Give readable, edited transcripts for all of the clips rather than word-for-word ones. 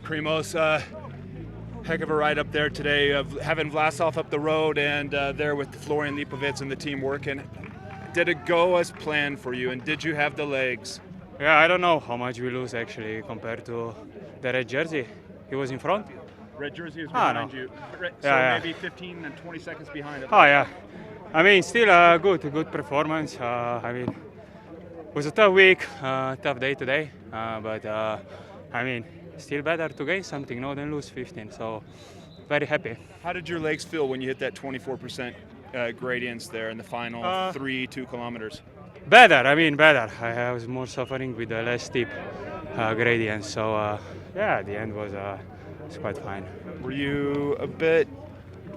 Primoz, heck of a ride up there today, of having Vlasov up the road and there with Florian Lipovitz and the team working. Did it go as planned for you, and did you have the legs? Yeah, I don't know how much we lose actually compared to the red jersey. He was in front. Red jersey is behind you, so maybe 15 and 20 seconds behind it. Oh yeah, I mean still a good performance. I mean it was a tough week, tough day today, but I mean still better to gain something, no, than lose 15. So very happy. How did your legs feel when you hit that 24% gradients there in the final 2 kilometers? Better, I mean better. I was more suffering with the less steep gradients. So yeah, the end was quite fine. Were you a bit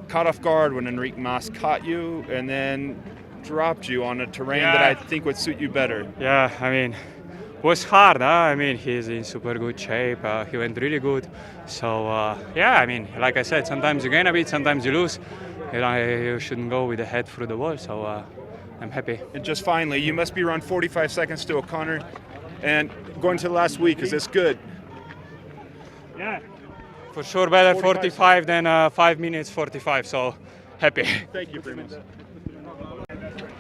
caught off guard when Enric Mas caught you and then dropped you on a terrain that I think would suit you better? Yeah, I mean, it was hard. I mean, he's in super good shape. He went really good. So yeah, I mean, like I said, sometimes you gain a bit, sometimes you lose. You shouldn't go with the head through the wall. So I'm happy. And just finally, you must be around 45 seconds to O'Connor. And going to the last week, is this good? Yeah. For sure better 45 than 5 minutes 45, so happy. Thank you, Primoz.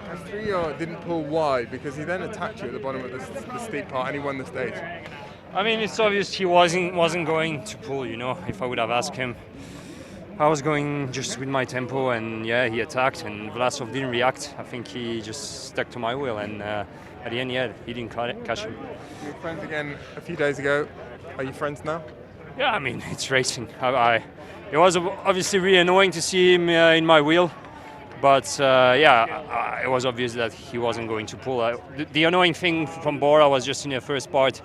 Castrillo didn't pull wide because he then attacked you at the bottom of the steep part and he won the stage. I mean, it's obvious he wasn't going to pull, you know. If I would have asked him, I was going just with my tempo, and yeah, he attacked, and Vlasov didn't react. I think he just stuck to my wheel, and at the end, yeah, he didn't catch him. You were friends again a few days ago. Are you friends now? Yeah, I mean, it's racing. It was obviously really annoying to see him in my wheel, but yeah, it was obvious that he wasn't going to pull. The annoying thing from Bora was just in the first part,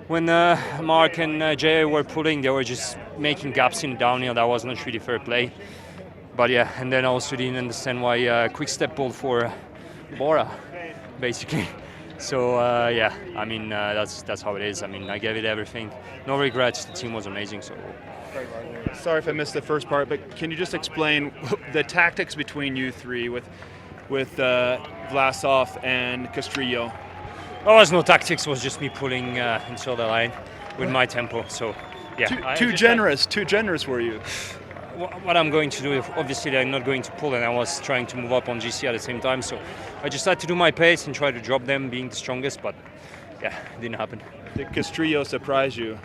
when Mark and Jay were pulling, they were just making gaps in the downhill. That was not really fair play. But yeah, and then I also didn't understand why Quick Step pulled for Bora, basically. So yeah, I mean that's how it is. I mean, I gave it everything. No regrets. The team was amazing. So. Sorry if I missed the first part, but can you just explain the tactics between you three with Vlasov and Castrillo? There was no tactics. It was just me pulling into the line with my tempo. So yeah. Too generous were you? What I'm going to do, obviously I'm not going to pull, and I was trying to move up on GC at the same time, so I just had to do my pace and try to drop them, being the strongest, but yeah, it didn't happen. Did Castrillo surprise you?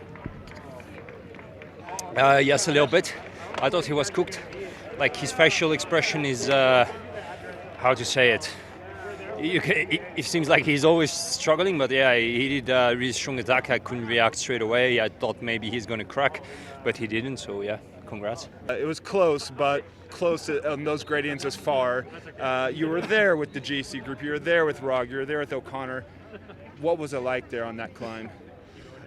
Yes, a little bit. I thought he was cooked. Like, his facial expression is, how to say it? It seems like he's always struggling, but yeah, he did a really strong attack. I couldn't react straight away. I thought maybe he's going to crack, but he didn't, so yeah. Congrats. It was close, but close on those gradients as far. You were there with the GC group, you were there with Rog, you were there with O'Connor. What was it like there on that climb?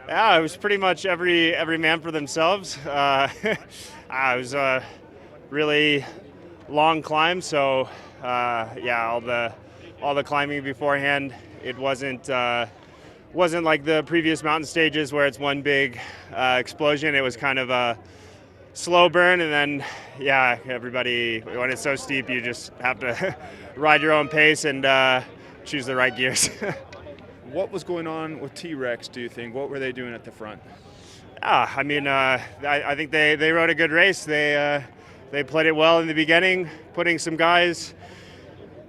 Yeah, it was pretty much every man for themselves. It was a really long climb, so yeah, all the climbing beforehand, it wasn't like the previous mountain stages where it's one big explosion. It was kind of a slow burn, and then yeah, everybody, when it's so steep, you just have to ride your own pace and choose the right gears. What was going on with T-Rex, do you think? What were they doing at the front? I mean, I think they rode a good race. They played it well in the beginning, putting some guys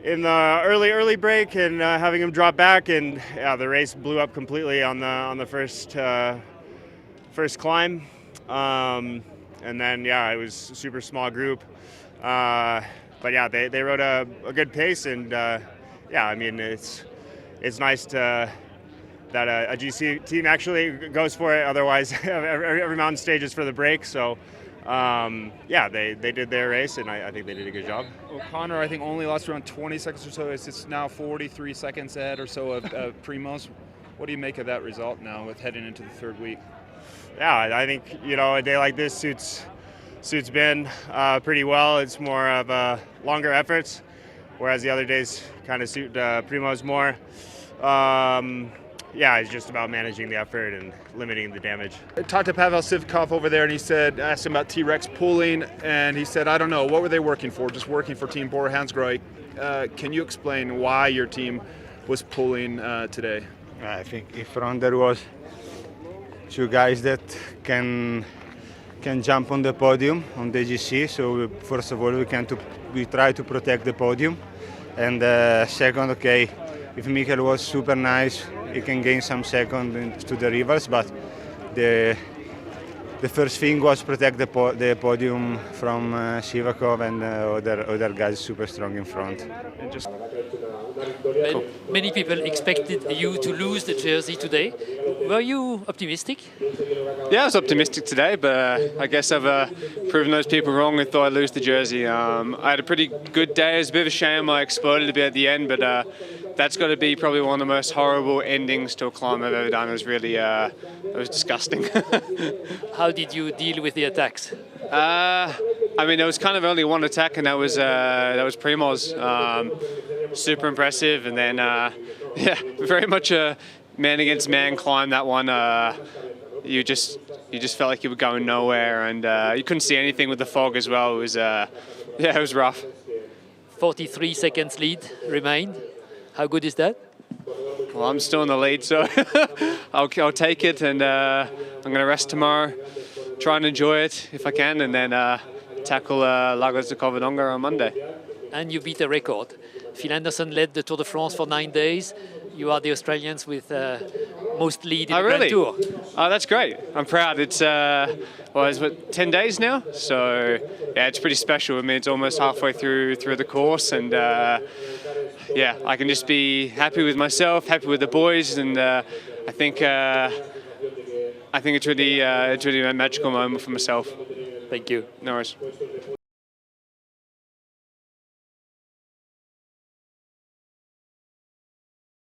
in the early break and having them drop back, and yeah, the race blew up completely on the first climb. And then, yeah, it was a super small group. But yeah, they rode a good pace, and yeah, I mean, it's nice that a GC team actually goes for it. Otherwise, every mountain stage is for the break. So yeah, they did their race, and I think they did a good job. O'Connor, I think, only lost around 20 seconds or so. It's now 43 seconds ahead or so of Primoz. What do you make of that result now with heading into the third week? Yeah, I think, you know, a day like this suits Ben pretty well. It's more of longer efforts, whereas the other days kind of suit Primoz more. Yeah, it's just about managing the effort and limiting the damage. I talked to Pavel Sivkov over there, and asked him about T-Rex pulling, and he said, I don't know, what were they working for? Just working for Team Bora Hansgrohe. Can you explain why your team was pulling today? I think in front there was two guys that can jump on the podium on the GC. So first of all, we try to protect the podium, and second, okay, if Mikel was super nice, he can gain some seconds to the rivals, but the first thing was protect the podium from Sivakov and other guys super strong in front. Cool. Many people expected you to lose the jersey today. Were you optimistic? Yeah, I was optimistic today, but I guess I've proven those people wrong and thought I'd lose the jersey. I had a pretty good day. It was a bit of a shame I exploded a bit at the end, but that's got to be probably one of the most horrible endings to a climb I've ever done. It was really, it was disgusting. How did you deal with the attacks? I mean, there was kind of only one attack, and that was Primoz. Super impressive, and then yeah, very much a man against man climb. That one, you just felt like you were going nowhere, and you couldn't see anything with the fog as well. It was yeah, it was rough. 43 seconds lead remain. How good is that? Well, I'm still in the lead, so I'll take it, and I'm going to rest tomorrow, try and enjoy it if I can, and then tackle Lagos de Covadonga on Monday. And you beat a record. Phil Anderson led the Tour de France for 9 days. You are the Australians with most lead in the Grand Tour. Oh, that's great. I'm proud. It's what, 10 days now? So yeah, it's pretty special. I mean, it's almost halfway through the course, and yeah, I can just be happy with myself, happy with the boys, and I think it's really a magical moment for myself. Thank you. No worries.